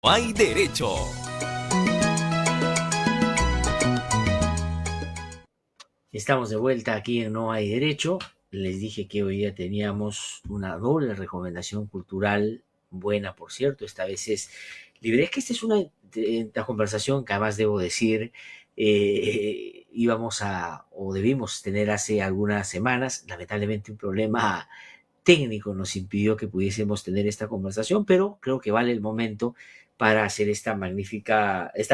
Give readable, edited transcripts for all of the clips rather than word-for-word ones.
Hay derecho. Estamos de vuelta aquí en No Hay Derecho. Les dije que hoy día teníamos una doble recomendación cultural, buena por cierto, esta vez es libre. Es que esta es una conversación que además debo decir, íbamos a, o debimos tener hace algunas semanas. Lamentablemente un problema técnico nos impidió que pudiésemos tener esta conversación, pero creo que vale el momento para hacer esta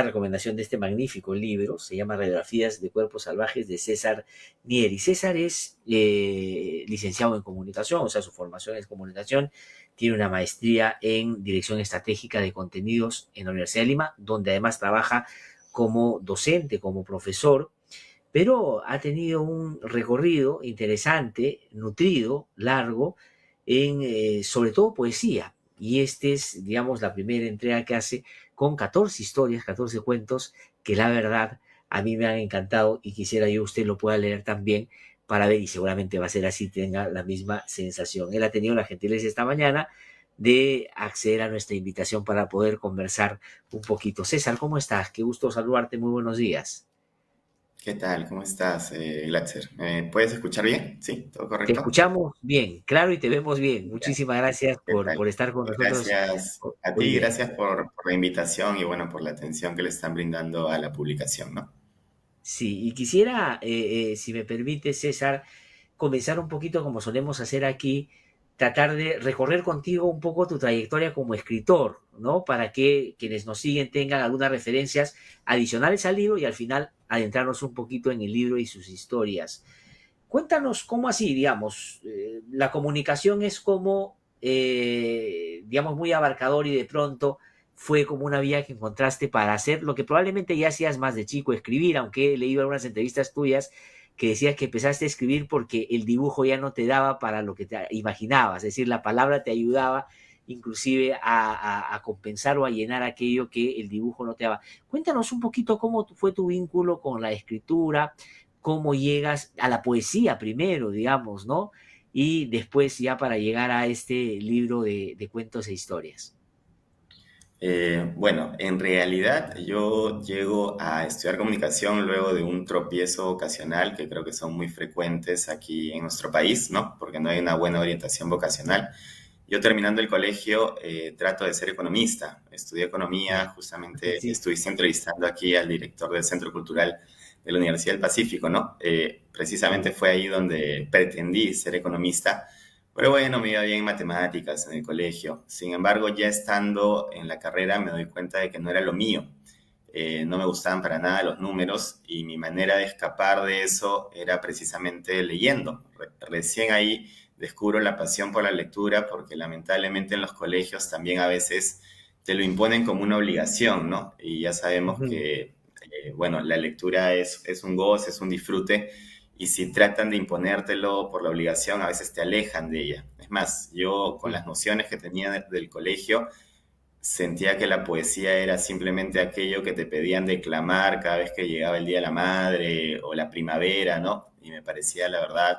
recomendación de este magnífico libro. Se llama Radiografías de Cuerpos Salvajes, de César Nieri. César es licenciado en comunicación, o sea, su formación es comunicación. Tiene una maestría en dirección estratégica de contenidos en la Universidad de Lima, donde además trabaja como docente, como profesor, pero ha tenido un recorrido interesante, nutrido, largo, en sobre todo poesía. Y este es, digamos, la primera entrega que hace con 14 historias, 14 cuentos, que la verdad a mí me han encantado y quisiera yo usted lo pueda leer también para ver, y seguramente va a ser así, tenga la misma sensación. Él ha tenido la gentileza esta mañana de acceder a nuestra invitación para poder conversar un poquito. César, ¿cómo estás? Qué gusto saludarte, muy buenos días. ¿Qué tal? ¿Cómo estás, Glatzer? ¿Me puedes escuchar bien? ¿Sí? ¿Todo Te correcto? escuchamos bien, claro, y te vemos bien. Ya. Muchísimas gracias ¿Qué tal? por estar con nosotros Gracias a hoy ti, día. gracias por la invitación y bueno, por la atención que le están brindando a la publicación, ¿no? Sí, y quisiera, si me permite, César, comenzar un poquito como solemos hacer aquí, tratar de recorrer contigo un poco tu trayectoria como escritor, ¿no? Para que quienes nos siguen tengan algunas referencias adicionales al libro y al final adentrarnos un poquito en el libro y sus historias. Cuéntanos cómo así, digamos, la comunicación es como, digamos, muy abarcador y de pronto fue como una vía que encontraste para hacer lo que probablemente ya hacías más de chico, escribir, aunque he leído algunas entrevistas tuyas que decías que empezaste a escribir porque el dibujo ya no te daba para lo que te imaginabas, es decir, la palabra te ayudaba inclusive a compensar o a llenar aquello que el dibujo no te daba. Cuéntanos un poquito cómo fue tu vínculo con la escritura, cómo llegas a la poesía primero, digamos, ¿no? Y después ya para llegar a este libro de cuentos e historias. Bueno, en realidad yo llego a estudiar comunicación luego de un tropiezo ocasional que creo que son muy frecuentes aquí en nuestro país, ¿no? Porque no hay una buena orientación vocacional. Yo terminando el colegio trato de ser economista. Estudié economía, justamente Sí. estuviste entrevistando aquí al director del Centro Cultural de la Universidad del Pacífico, ¿no? Precisamente fue ahí donde pretendí ser economista, pero bueno, me iba bien en matemáticas en el colegio. Sin embargo, ya estando en la carrera me doy cuenta de que no era lo mío. No me gustaban para nada los números y mi manera de escapar de eso era precisamente leyendo. Recién ahí descubro la pasión por la lectura porque lamentablemente en los colegios también a veces te lo imponen como una obligación, ¿no? Y ya sabemos Ujú. que, bueno, la lectura es un goce, es un disfrute y si tratan de imponértelo por la obligación, a veces te alejan de ella. Es más, yo con Sí. las nociones que tenía del colegio, sentía que la poesía era simplemente aquello que te pedían declamar cada vez que llegaba el Día de la Madre o la primavera, ¿no? Y me parecía, la verdad,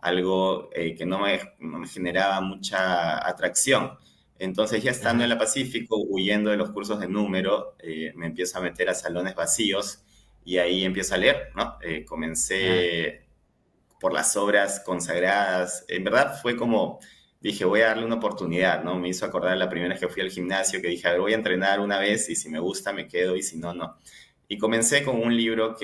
algo que no me generaba mucha atracción. Entonces, ya estando en Ajá. la Pacífico, huyendo de los cursos de número, me empiezo a meter a salones vacíos y ahí empiezo a leer, ¿no? Ah, Comencé por las obras consagradas. En verdad fue como, dije, voy a darle una oportunidad, ¿no? Me hizo acordar la primera vez que fui al gimnasio, que dije, a ver, voy a entrenar una vez y si me gusta me quedo y si no, no. Y comencé con un libro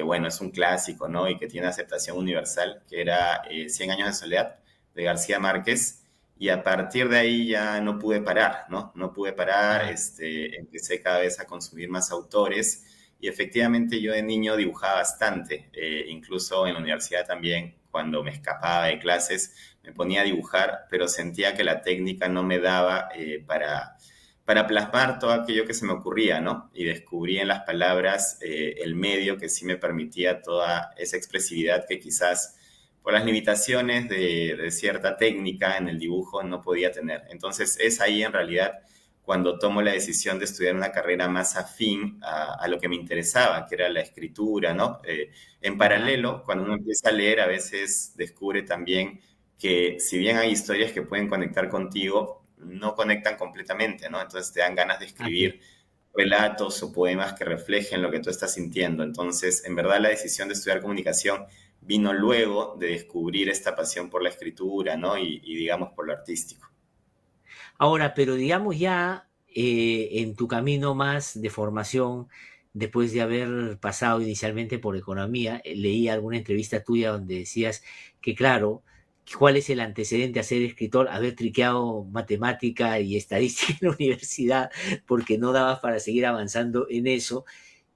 bueno, es un clásico, ¿no? Y que tiene aceptación universal, que era Cien años de soledad, de García Márquez. Y a partir de ahí ya no pude parar, ¿no? No pude parar, ah, empecé cada vez a consumir más autores y efectivamente yo de niño dibujaba bastante, incluso en la universidad también, cuando me escapaba de clases, me ponía a dibujar, pero sentía que la técnica no me daba para plasmar todo aquello que se me ocurría, ¿no? Y descubrí en las palabras el medio que sí me permitía toda esa expresividad que quizás por las limitaciones de cierta técnica en el dibujo no podía tener. Entonces es ahí en realidad cuando tomo la decisión de estudiar una carrera más afín a lo que me interesaba, que era la escritura, ¿no? En ajá. paralelo, cuando uno empieza a leer, a veces descubre también que si bien hay historias que pueden conectar contigo, no conectan completamente, ¿no? Entonces te dan ganas de Así es. escribir relatos o poemas que reflejen lo que tú estás sintiendo. Entonces, en verdad, la decisión de estudiar comunicación vino luego de descubrir esta pasión por la escritura, ¿no? Y digamos, por lo artístico. Ahora, pero digamos ya en tu camino más de formación, después de haber pasado inicialmente por economía, leí alguna entrevista tuya donde decías que, claro, ¿cuál es el antecedente a ser escritor? Haber triqueado matemática y estadística en la universidad, porque no dabas para seguir avanzando en eso.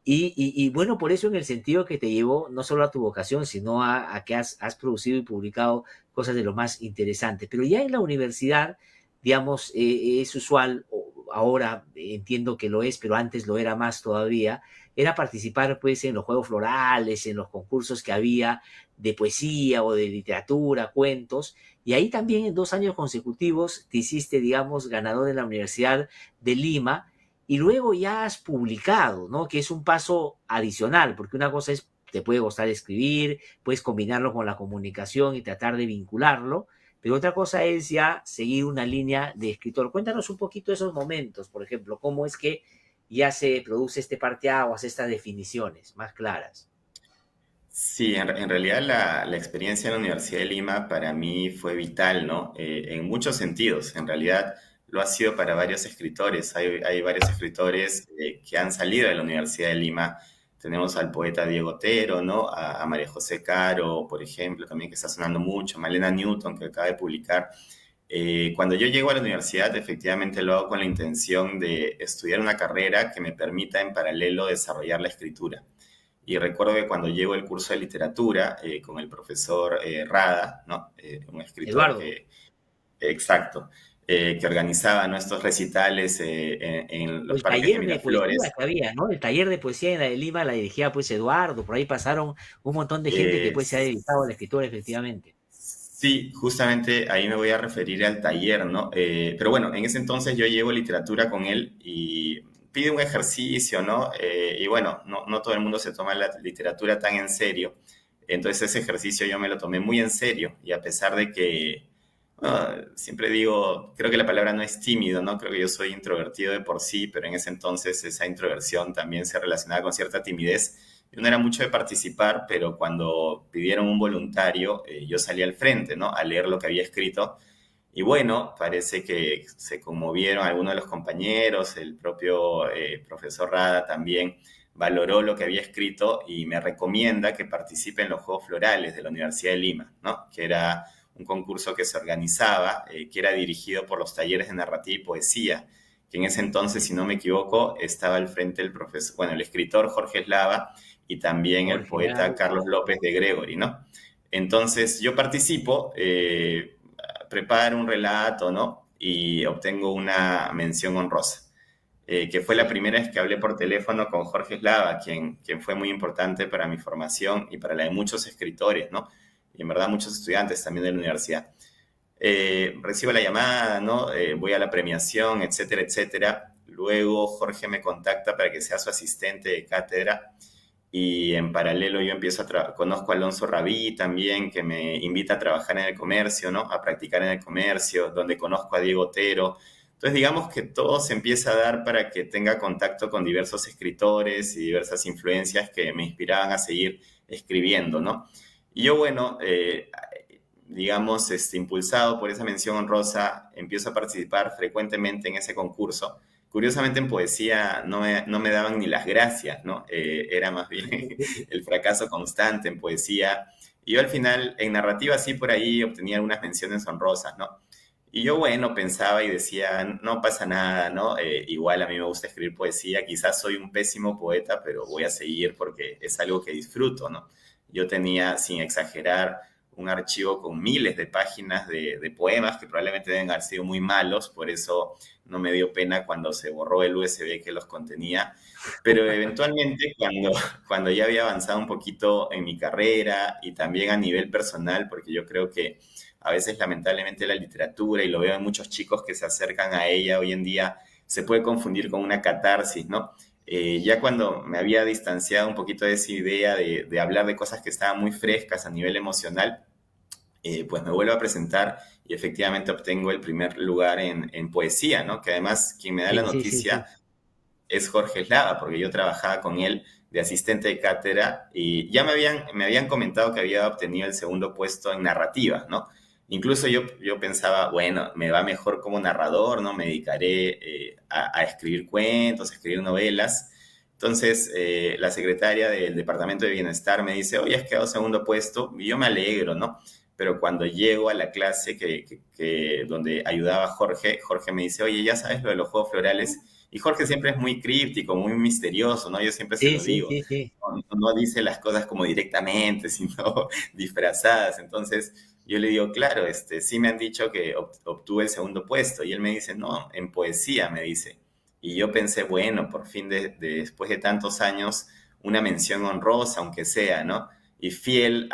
Y bueno, por eso en el sentido que te llevó no solo a tu vocación, sino a que has producido y publicado cosas de lo más interesantes. Pero ya en la universidad, digamos, es usual, ahora entiendo que lo es, pero antes lo era más todavía, era participar pues en los juegos florales, en los concursos que había de poesía o de literatura, cuentos, y ahí también en 2 años consecutivos te hiciste, digamos, ganador de la Universidad de Lima y luego ya has publicado, ¿no? Que es un paso adicional, porque una cosa es, te puede gustar escribir, puedes combinarlo con la comunicación y tratar de vincularlo, pero otra cosa es ya seguir una línea de escritor. Cuéntanos un poquito esos momentos, por ejemplo, cómo es que ya se produce este parteaguas, estas definiciones más claras. Sí, en realidad la experiencia en la Universidad de Lima para mí fue vital, ¿no? En muchos sentidos. En realidad lo ha sido para varios escritores. Hay varios escritores que han salido de la Universidad de Lima. Tenemos al poeta Diego Otero, ¿no? A María José Caro, por ejemplo, también que está sonando mucho. Malena Newton, que acaba de publicar. Cuando yo llego a la universidad, efectivamente lo hago con la intención de estudiar una carrera que me permita en paralelo desarrollar la escritura. Y recuerdo que cuando llego el curso de literatura con el profesor Rada, ¿no? Un escritor Eduardo, que, exacto, que organizaba nuestros recitales en los el parques de taller de poesía Miraflores. que había, ¿no? El taller de poesía en la de Lima la dirigía pues Eduardo, por ahí pasaron un montón de gente que Eh, pues se ha dedicado a la escritura efectivamente. sí, justamente ahí me voy a referir al taller, ¿no? Pero bueno, en ese entonces yo llevo literatura con él y pide un ejercicio, ¿no? Y bueno, no todo el mundo se toma la literatura tan en serio. Entonces ese ejercicio yo me lo tomé muy en serio y a pesar de que, bueno, siempre digo, creo que la palabra no es tímido, ¿no? Creo que yo soy introvertido de por sí, pero en ese entonces esa introversión también se relacionaba con cierta timidez. Yo no era mucho de participar, pero cuando pidieron un voluntario, yo salí al frente, ¿no? A leer lo que había escrito. Y bueno, parece que se conmovieron algunos de los compañeros, el propio profesor Rada también valoró lo que había escrito y me recomienda que participe en los Juegos Florales de la Universidad de Lima, ¿no? Que era un concurso que se organizaba, que era dirigido por los talleres de narrativa y poesía, que en ese entonces, si no me equivoco, estaba al frente el profesor, bueno, el escritor Jorge Eslava y también el Jorge poeta Lava. Carlos López de Gregory, ¿no? Entonces yo participo, preparo un relato, ¿no? Y obtengo una mención honrosa, que fue la Sí. primera vez que hablé por teléfono con Jorge Eslava, quien fue muy importante para mi formación y para la de muchos escritores, ¿no? Y en verdad muchos estudiantes también de la universidad. Recibo la llamada, ¿no? Voy a la premiación, etcétera, etcétera. Luego Jorge me contacta para que sea su asistente de cátedra y en paralelo yo empiezo conozco a Alonso Rabí también, que me invita a trabajar en el comercio, ¿no? A practicar en el comercio, donde conozco a Diego Otero. Entonces, digamos que todo se empieza a dar para que tenga contacto con diversos escritores y diversas influencias que me inspiraban a seguir escribiendo, ¿no? Y yo, bueno, digamos, impulsado por esa mención honrosa, empiezo a participar frecuentemente en ese concurso. Curiosamente en poesía no me daban ni las gracias, ¿no? Era más bien el fracaso constante en poesía. Y yo al final, en narrativa sí por ahí obtenía algunas menciones honrosas, ¿no? Y yo, bueno, pensaba y decía, no pasa nada, ¿no? Igual a mí me gusta escribir poesía, quizás soy un pésimo poeta, pero voy a seguir porque es algo que disfruto, ¿no? Yo tenía, sin exagerar, un archivo con miles de páginas de poemas que probablemente deben haber sido muy malos, por eso no me dio pena cuando se borró el USB que los contenía, pero eventualmente cuando ya había avanzado un poquito en mi carrera y también a nivel personal, porque yo creo que a veces lamentablemente la literatura, y lo veo en muchos chicos que se acercan a ella hoy en día, se puede confundir con una catarsis, ¿no? Ya cuando me había distanciado un poquito de esa idea de hablar de cosas que estaban muy frescas a nivel emocional, pues me vuelvo a presentar y efectivamente obtengo el primer lugar en poesía, ¿no? Que además quien me da la Sí, sí, sí, noticia sí. es Jorge Eslava, porque yo trabajaba con él de asistente de cátedra y ya me habían comentado que había obtenido el segundo puesto en narrativa, ¿no? Incluso yo pensaba, bueno, me va mejor como narrador, ¿no? Me dedicaré a escribir cuentos, a escribir novelas. Entonces, la secretaria del Departamento de Bienestar me dice, oye, has quedado segundo puesto, y yo me alegro, ¿no? Pero cuando llego a la clase donde ayudaba Jorge, Jorge me dice, oye, ya sabes lo de los juegos florales, y Jorge siempre es muy críptico, muy misterioso, ¿no? Yo siempre se Sí, lo sí, digo. sí, sí. No dice las cosas como directamente, sino disfrazadas. Entonces yo le digo, claro, sí me han dicho que obtuve el segundo puesto. Y él me dice, no, en poesía, me dice. Y yo pensé, bueno, por fin, después de tantos años, una mención honrosa, aunque sea, ¿no? Y fiel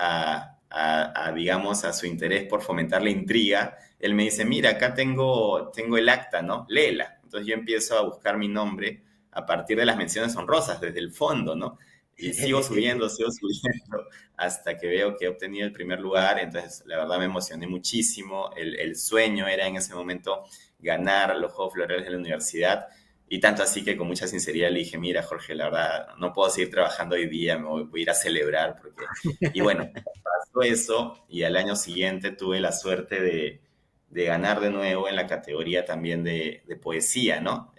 digamos, a su interés por fomentar la intriga, él me dice, mira, acá tengo el acta, ¿no? Léela. Entonces yo empiezo a buscar mi nombre a partir de las menciones honrosas, desde el fondo, ¿no? Y sigo subiendo, hasta que veo que he obtenido el primer lugar. Entonces, la verdad me emocioné muchísimo. El sueño era en ese momento ganar los Juegos Florales de la universidad. Y tanto así que con mucha sinceridad le dije, mira, Jorge, la verdad, no puedo seguir trabajando hoy día, voy a ir a celebrar. Y bueno, pasó eso y al año siguiente tuve la suerte de ganar de nuevo en la categoría también de poesía, ¿no?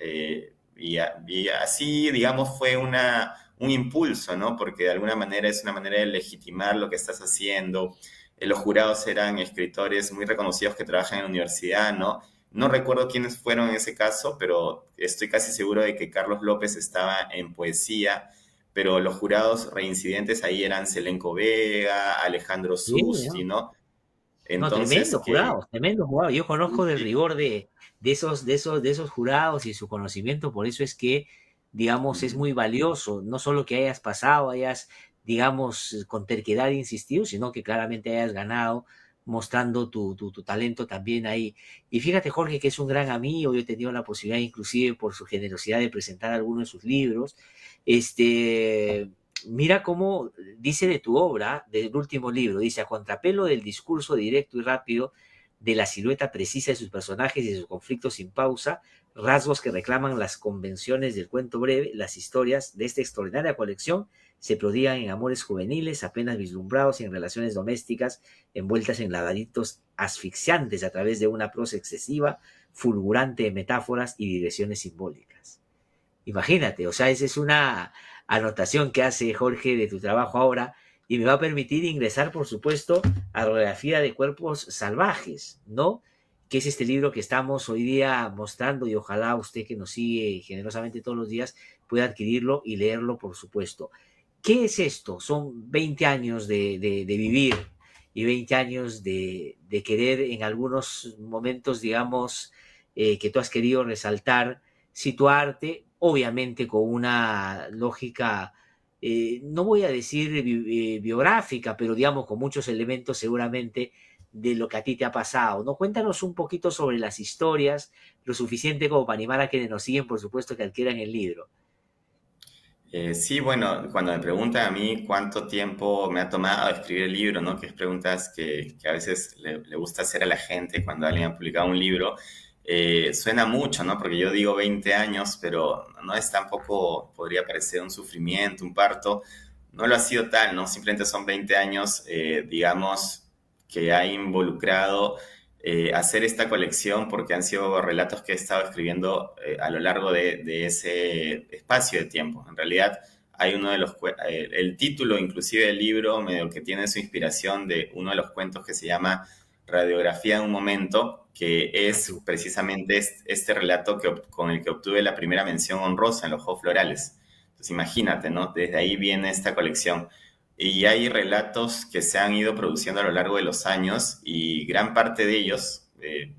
Y así, digamos, fue un impulso, ¿no? Porque de alguna manera es una manera de legitimar lo que estás haciendo. Los jurados eran escritores muy reconocidos que trabajan en la universidad, ¿no? No recuerdo quiénes fueron en ese caso, pero estoy casi seguro de que Carlos López estaba en poesía, pero los jurados reincidentes ahí eran Selenco Vega, Alejandro Sí, Susti, ¿no? ¿no? No, Entonces, tremendo que jurado, tremendo jurado. Yo conozco del rigor de esos jurados y su conocimiento, por eso es que, digamos, es ujú. muy valioso, no solo que hayas pasado, hayas, digamos, con terquedad insistido, sino que claramente hayas ganado, mostrando tu talento también ahí. Y fíjate, Jorge, que es un gran amigo, yo he tenido la posibilidad, inclusive por su generosidad, de presentar algunos de sus libros. Este, mira cómo dice de tu obra, del último libro, dice, a contrapelo del discurso directo y rápido, de la silueta precisa de sus personajes y sus conflictos sin pausa, rasgos que reclaman las convenciones del cuento breve, las historias de esta extraordinaria colección se prodigan en amores juveniles, apenas vislumbrados, y en relaciones domésticas, envueltas en laberintos asfixiantes a través de una prosa excesiva, fulgurante de metáforas y digresiones simbólicas. Imagínate, o sea, esa es una anotación que hace Jorge de tu trabajo ahora y me va a permitir ingresar, por supuesto, a la Orografía de Cuerpos Salvajes, ¿no? Que es este libro que estamos hoy día mostrando y ojalá usted que nos sigue generosamente todos los días pueda adquirirlo y leerlo, por supuesto. ¿Qué es esto? Son 20 años de vivir y 20 años de querer en algunos momentos, digamos, que tú has querido resaltar, situarte, obviamente con una lógica, no voy a decir biográfica, pero digamos con muchos elementos seguramente de lo que a ti te ha pasado, ¿no? Cuéntanos un poquito sobre las historias, lo suficiente como para animar a quienes nos siguen, por supuesto, que adquieran el libro. Sí, bueno, cuando me preguntan a mí cuánto tiempo me ha tomado escribir el libro, ¿no? Que es preguntas que a veces le gusta hacer a la gente cuando alguien ha publicado un libro, suena mucho, ¿no? Porque yo digo 20 años, pero no es tampoco, podría parecer un sufrimiento, un parto. No lo ha sido tal, ¿no? Simplemente son 20 años, digamos, que ha involucrado hacer esta colección porque han sido relatos que he estado escribiendo a lo largo de ese espacio de tiempo. En realidad, hay uno de el título inclusive del libro medio que tiene su inspiración de uno de los cuentos que se llama Radiografía de un momento, que Ah, qué es precisamente este relato con el que obtuve la primera mención honrosa en los Juegos Florales. Entonces imagínate, ¿no? Desde ahí viene esta colección. Y hay relatos que se han ido produciendo a lo largo de los años y gran parte de ellos,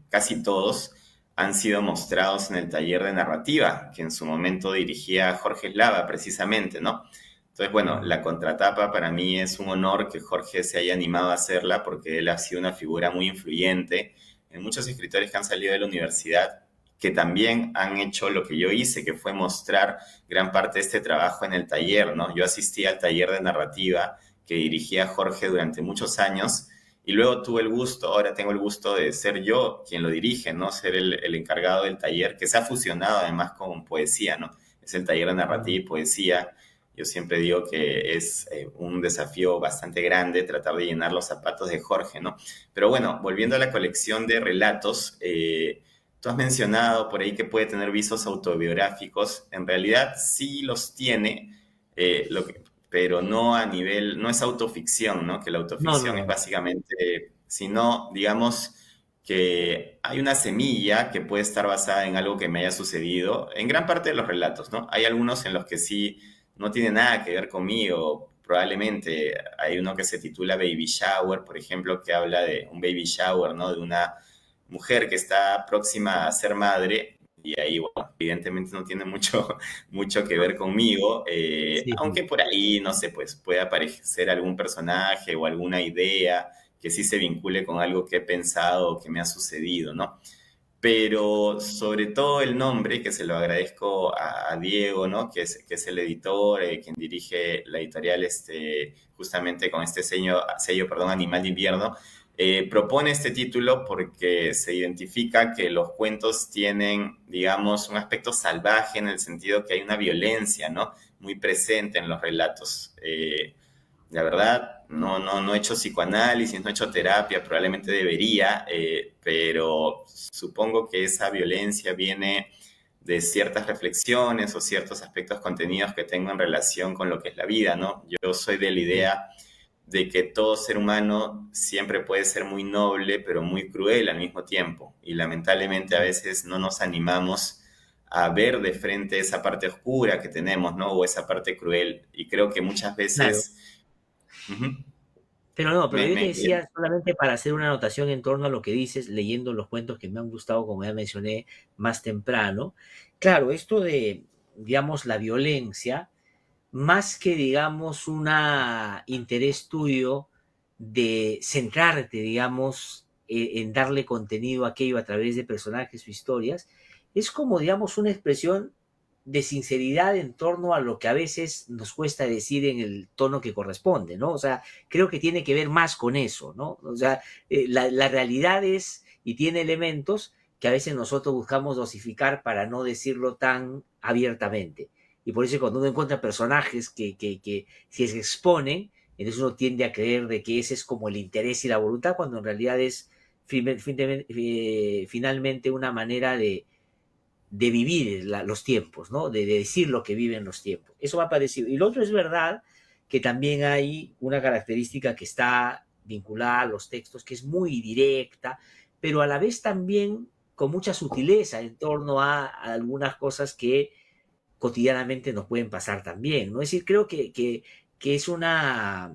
casi todos, han sido mostrados en el taller de narrativa que en su momento dirigía Jorge Eslava precisamente, ¿no? Entonces, bueno, la mm. contratapa para mí es un honor que Jorge se haya animado a hacerla porque él ha sido una figura muy influyente en muchos escritores que han salido de la universidad que también han hecho lo que yo hice, que fue mostrar gran parte de este trabajo en el taller, ¿no? Yo asistí al taller de narrativa que dirigía Jorge durante muchos años Y luego tuve el gusto, ahora tengo el gusto de ser yo quien lo dirige, ¿no? Ser el encargado del taller, que se ha fusionado además con poesía, ¿no? Es el taller de narrativa Mm. y poesía. Yo siempre digo que es un desafío bastante grande tratar de llenar los zapatos de Jorge, ¿no? Pero bueno, volviendo a la colección de relatos, tú has mencionado por ahí que puede tener visos autobiográficos. En realidad sí los tiene, pero no a nivel, no es autoficción, ¿no? Que la No, no, autoficción es no. básicamente, sino, digamos, que hay una semilla que puede estar basada en algo que me haya sucedido, en gran parte de los relatos, ¿no? Hay algunos en los que sí no tiene nada que ver conmigo, probablemente. Hay uno que se titula Baby Shower, por ejemplo, que habla de un baby shower, ¿no? De una mujer que está próxima a ser madre, y ahí, bueno, evidentemente no tiene mucho, mucho que ver conmigo, Sí, sí. aunque por ahí, no sé, pues puede aparecer algún personaje o alguna idea que sí se vincule con algo que he pensado o que me ha sucedido, ¿no? Pero sobre todo el nombre, que se lo agradezco a Diego, ¿no? Que es el editor, quien dirige la editorial, justamente con este sello, perdón, Animal de Invierno, propone este título porque se identifica que los cuentos tienen, digamos, un aspecto salvaje en el sentido que hay una violencia, ¿no? Muy presente en los relatos. La verdad, no he hecho psicoanálisis, no he hecho terapia, probablemente debería, pero supongo que esa violencia viene de ciertas reflexiones o ciertos aspectos contenidos que tengo en relación con lo que es la vida, ¿no? Yo soy de la Sí. idea de que todo ser humano siempre puede ser muy noble, pero muy cruel al mismo tiempo. Y lamentablemente a veces no nos animamos a ver de frente esa parte oscura que tenemos, ¿no? O esa parte cruel. Y creo que muchas Claro. veces... Ujú. Pero no, pero yo te Me decía solamente para hacer una anotación en torno a lo que dices, leyendo los cuentos que me han gustado, como ya mencioné más temprano. Claro, esto de, digamos, la violencia, más que, digamos, un interés tuyo de centrarte, digamos, en darle contenido a aquello a través de personajes o historias, es como, digamos, una expresión de sinceridad en torno a lo que a veces nos cuesta decir en el tono que corresponde, ¿no? O sea, creo que tiene que ver más con eso, ¿no? O sea, la realidad es y tiene elementos que a veces nosotros buscamos dosificar para no decirlo tan abiertamente. Y por eso cuando uno encuentra personajes que si se exponen, entonces uno tiende a creer de que ese es como el interés y la voluntad, cuando en realidad es finalmente una manera de vivir los tiempos, ¿no? De decir lo que viven los tiempos. Eso me ha parecido. Y lo otro es verdad que también hay una característica que está vinculada a los textos, que es muy directa, pero a la vez también con mucha sutileza en torno a algunas cosas que cotidianamente nos pueden pasar también, ¿no? Es decir, creo que es una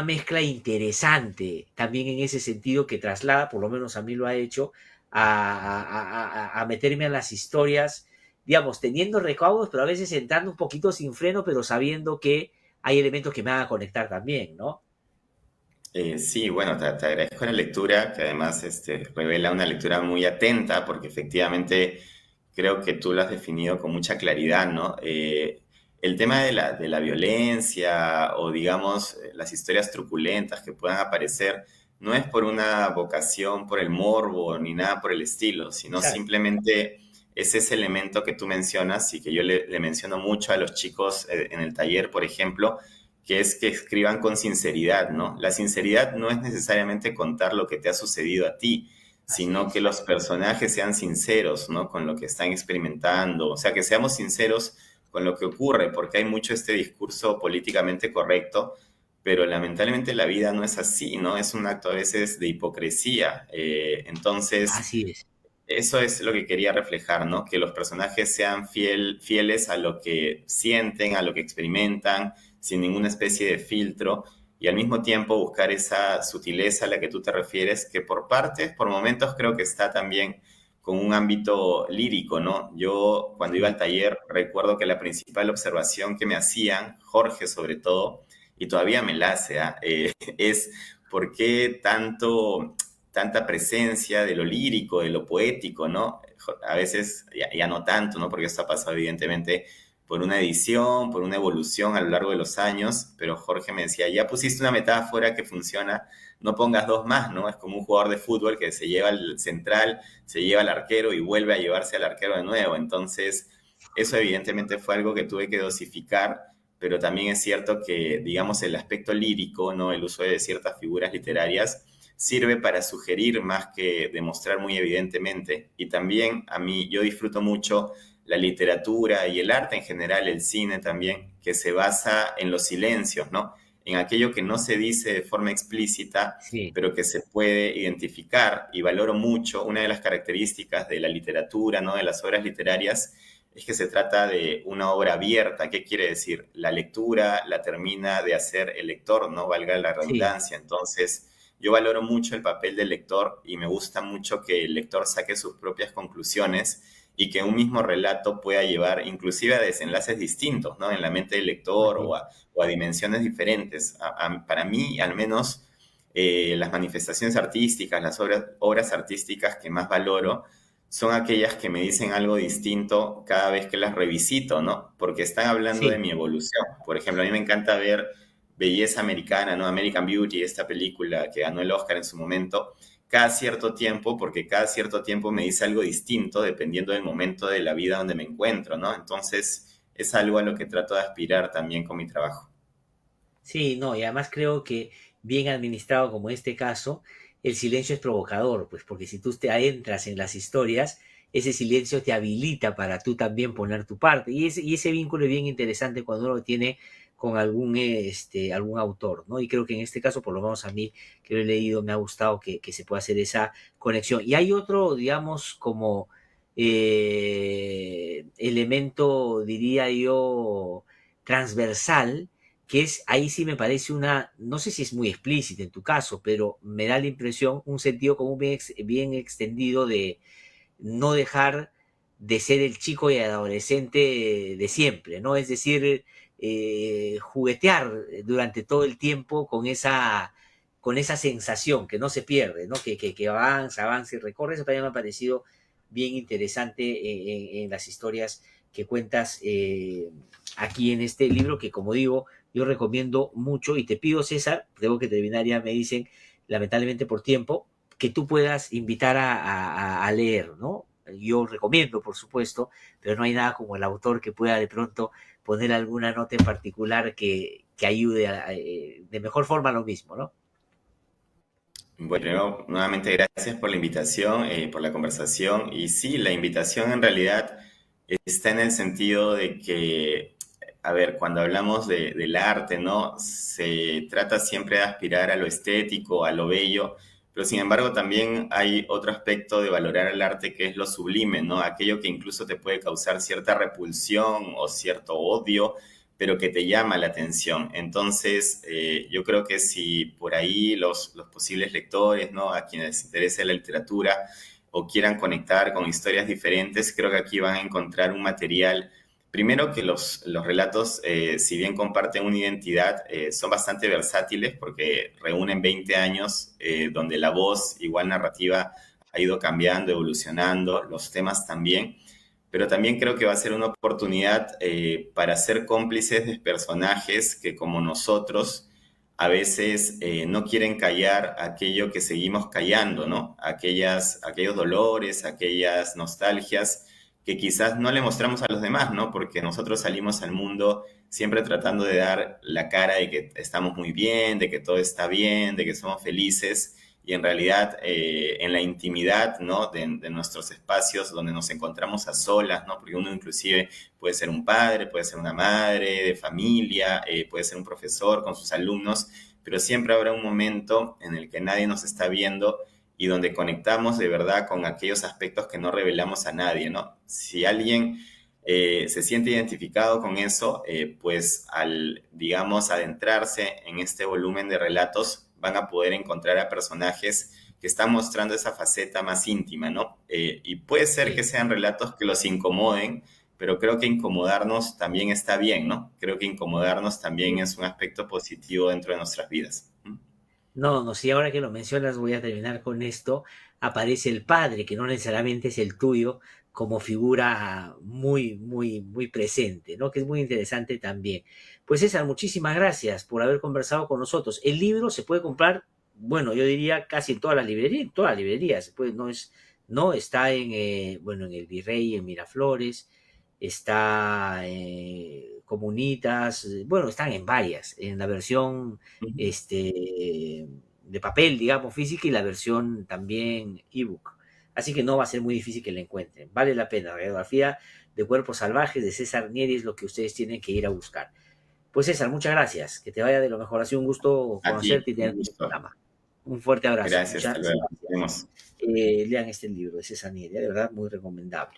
mezcla interesante también en ese sentido que traslada, por lo menos a mí lo ha hecho, a meterme a las historias, digamos, teniendo recaudos, pero a veces entrando un poquito sin freno, pero sabiendo que hay elementos que me van a conectar también, ¿no? Sí, bueno, te agradezco la lectura, que además revela una lectura muy atenta, porque efectivamente creo que tú lo has definido con mucha claridad, ¿no? El tema de la violencia o, digamos, las historias truculentas que puedan aparecer, no es por una vocación, por el morbo, ni nada por el estilo, sino Exacto. simplemente es ese elemento que tú mencionas y que yo le menciono mucho a los chicos en el taller, por ejemplo, que es que escriban con sinceridad, ¿no? La sinceridad no es necesariamente contar lo que te ha sucedido a ti, Así sino que es. los personajes sean sinceros, ¿no? Con lo que están experimentando, o sea, que seamos sinceros con lo que ocurre, porque hay mucho este discurso políticamente correcto, pero lamentablemente la vida no es así, ¿no? Es un acto a veces de hipocresía. Entonces, Así es. eso es lo que quería reflejar, ¿no? Que los personajes sean fieles a lo que sienten, a lo que experimentan, sin ninguna especie de filtro, y al mismo tiempo buscar esa sutileza a la que tú te refieres, que por partes, por momentos creo que está también con un ámbito lírico, ¿no? Yo cuando iba Sí. al taller recuerdo que la principal observación que me hacían, Jorge sobre todo, y todavía me la hace, es por qué tanta presencia de lo lírico, de lo poético, ¿no? A veces, ya no tanto, ¿no? Porque esto ha pasado evidentemente por una edición, por una evolución a lo largo de los años, pero Jorge me decía, ya pusiste una metáfora que funciona, no pongas dos más, ¿no? Es como un jugador de fútbol que se lleva al central, se lleva al arquero y vuelve a llevarse al arquero de nuevo. Entonces, eso evidentemente fue algo que tuve que dosificar, pero también es cierto que, digamos, el aspecto lírico, ¿no? El uso de ciertas figuras literarias sirve para sugerir más que demostrar muy evidentemente. Y también a mí, yo disfruto mucho la literatura y el arte en general, el cine también, que se basa en los silencios, ¿no? En aquello que no se dice de forma explícita, Sí, pero que se puede identificar, y valoro mucho. Una de las características de la literatura, ¿no? De las obras literarias, es que se trata de una obra abierta. ¿Qué quiere decir? La lectura la termina de hacer el lector, no valga la sí, redundancia. Entonces, yo valoro mucho el papel del lector y me gusta mucho que el lector saque sus propias conclusiones y que un mismo relato pueda llevar inclusive a desenlaces distintos, ¿no? En la mente del lector así es. o a dimensiones diferentes. Para mí, al menos, las manifestaciones artísticas, las obras artísticas que más valoro son aquellas que me dicen algo distinto cada vez que las revisito, ¿no? Porque están hablando de Sí, mi evolución. Por ejemplo, a mí me encanta ver Belleza Americana, ¿no? American Beauty, esta película que ganó el Oscar en su momento, cada cierto tiempo, porque cada cierto tiempo me dice algo distinto dependiendo del momento de la vida donde me encuentro, ¿no? Entonces, es algo a lo que trato de aspirar también con mi trabajo. sí, no, y además creo que bien administrado como este caso, el silencio es provocador, pues porque si tú te adentras en las historias, ese silencio te habilita para tú también poner tu parte. Y ese vínculo es bien interesante cuando uno lo tiene con algún autor, ¿no? Y creo que en este caso, por lo menos a mí, que lo he leído, me ha gustado que se pueda hacer esa conexión. Y hay otro, digamos, como elemento, diría yo, transversal, que es, ahí sí me parece una, no sé si es muy explícita en tu caso, pero me da la impresión, un sentido común bien extendido de no dejar de ser el chico y el adolescente de siempre, ¿no? Es decir, juguetear durante todo el tiempo con esa sensación que no se pierde, ¿no? Que avanza, avanza y recorre. Eso también me ha parecido bien interesante en las historias que cuentas aquí en este libro, que como digo, yo recomiendo mucho y te pido, César, tengo que terminar ya, me dicen, lamentablemente por tiempo, que tú puedas invitar a leer, ¿no? Yo recomiendo, por supuesto, pero no hay nada como el autor que pueda de pronto poner alguna nota en particular que ayude de mejor forma a lo mismo, ¿no? Bueno, primero, nuevamente gracias por la invitación, por la conversación. Y sí, la invitación en realidad está en el sentido de que, a ver, cuando hablamos del arte, ¿no? Se trata siempre de aspirar a lo estético, a lo bello, pero sin embargo también hay otro aspecto de valorar el arte que es lo sublime, ¿no? Aquello que incluso te puede causar cierta repulsión o cierto odio, pero que te llama la atención. Entonces, yo creo que si por ahí los posibles lectores, ¿no? A quienes les interese la literatura o quieran conectar con historias diferentes, creo que aquí van a encontrar un material. Primero que los relatos, si bien comparten una identidad, son bastante versátiles porque reúnen 20 años donde la voz, igual narrativa, ha ido cambiando, evolucionando, los temas también, pero también creo que va a ser una oportunidad para ser cómplices de personajes que como nosotros a veces no quieren callar aquello que seguimos callando, ¿no? Aquellos dolores, aquellas nostalgias que quizás no le mostramos a los demás, ¿no? Porque nosotros salimos al mundo siempre tratando de dar la cara de que estamos muy bien, de que todo está bien, de que somos felices, y en realidad en la intimidad, ¿no? De nuestros espacios donde nos encontramos a solas, ¿no? Porque uno inclusive puede ser un padre, puede ser una madre de familia, puede ser un profesor con sus alumnos, pero siempre habrá un momento en el que nadie nos está viendo y donde conectamos de verdad con aquellos aspectos que no revelamos a nadie, ¿no? Si alguien se siente identificado con eso, pues al, digamos, adentrarse en este volumen de relatos, van a poder encontrar a personajes que están mostrando esa faceta más íntima, ¿no? Y puede ser que Sí. sean relatos que los incomoden, pero creo que incomodarnos también está bien, ¿no? Creo que incomodarnos también Sí. es un aspecto positivo dentro de nuestras vidas. No, no, sí, ahora que lo mencionas, voy a terminar con esto. Aparece el padre, que no necesariamente es el tuyo, como figura muy, muy, muy presente, ¿no? Que es muy interesante también. Pues César, muchísimas gracias por haber conversado con nosotros. El libro se puede comprar, bueno, yo diría casi en todas las librerías, se puede, no está en, bueno, en el Virrey, en Miraflores, está en Comunitas, bueno, están en varias, en la versión, Ujú. de papel, digamos, física y la versión también ebook. Así que no va a ser muy difícil que la encuentren. Vale la pena. Radiografía de cuerpos salvajes de César Nieri es lo que ustedes tienen que ir a buscar. Pues César, muchas gracias. Que te vaya de lo mejor. Ha sido un gusto A ti, conocerte y un tenerte en el gusto. programa. Un fuerte abrazo. Gracias, hasta Muchas luego. Nos gracias. vemos. Lean este libro de César Nieri, de verdad muy recomendable.